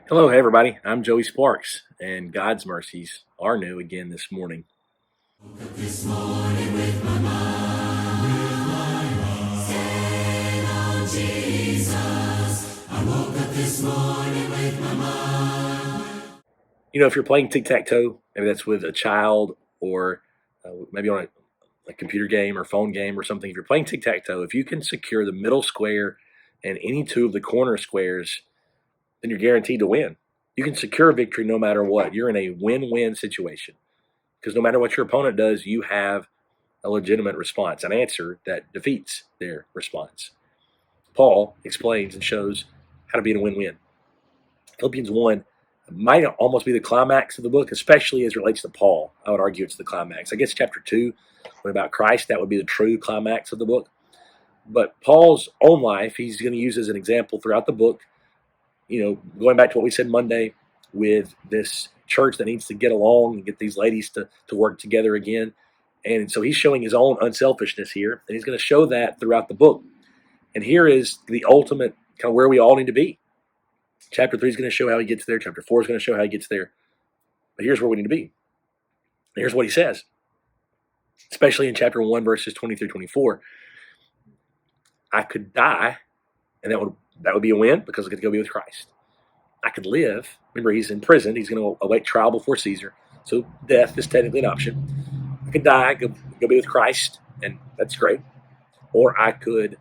Hello, hey everybody. I'm Joey Sparks, and God's mercies are new again this morning. This morning with my mind stayed on Jesus. I woke up this morning with my mind. You know, if you're playing tic-tac-toe, maybe that's with a child or maybe on a computer game or phone game or something. If you're playing tic-tac-toe, if you can secure the middle square and any two of the corner squares, then you're guaranteed to win. You can secure victory no matter what. You're in a win-win situation because no matter what your opponent does, you have a legitimate response, an answer that defeats their response. Paul explains and shows how to be in a win-win. Philippians 1 might almost be the climax of the book, especially as it relates to Paul. I would argue it's the climax. I guess chapter 2, when about Christ, that would be the true climax of the book. But Paul's own life, he's going to use as an example throughout the book, going back to what we said Monday with this church that needs to get along and get these ladies to work together again. And so he's showing his own unselfishness here, and he's going to show that throughout the book. And here is the ultimate kind of where we all need to be. Chapter 3 is going to show how he gets there. Chapter 4 is going to show how he gets there. But here's where we need to be. And here's what he says, especially in chapter 1, verses 20 through 24. I could die, and that would be a win because I get to go be with Christ. I could live. Remember, he's in prison. He's going to await trial before Caesar. So death is technically an option. I could die, go be with Christ, and that's great. Or I could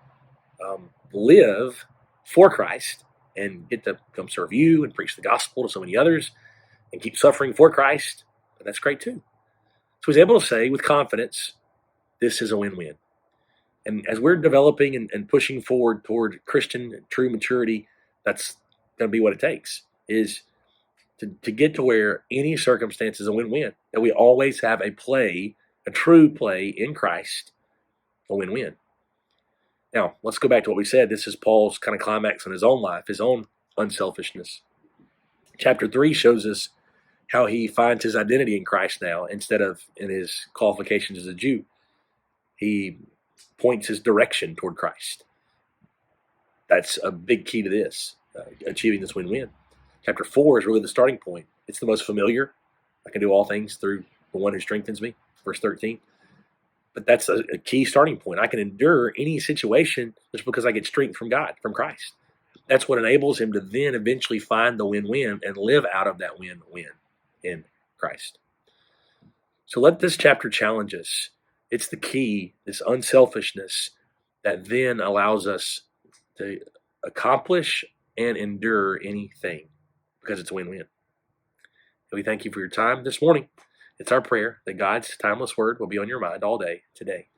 live for Christ and get to come serve you and preach the gospel to so many others and keep suffering for Christ. And that's great too. So he's able to say with confidence, this is a win-win. And as we're developing and pushing forward toward Christian true maturity, that's going to be what it takes, is to get to where any circumstance is a win-win, that we always have a true play in Christ, a win-win. Now, let's go back to what we said. This is Paul's kind of climax in his own life, his own unselfishness. Chapter 3 shows us how he finds his identity in Christ now instead of in his qualifications as a Jew. He points his direction toward Christ. That's a big key to this, achieving this win-win. Chapter 4 is really the starting point. It's the most familiar. I can do all things through the one who strengthens me, verse 13. But that's a key starting point. I can endure any situation just because I get strength from God, from Christ. That's what enables him to then eventually find the win-win and live out of that win-win in Christ. So let this chapter challenge us. It's the key, this unselfishness that then allows us to accomplish and endure anything because it's a win-win. We thank you for your time this morning. It's our prayer that God's timeless word will be on your mind all day today.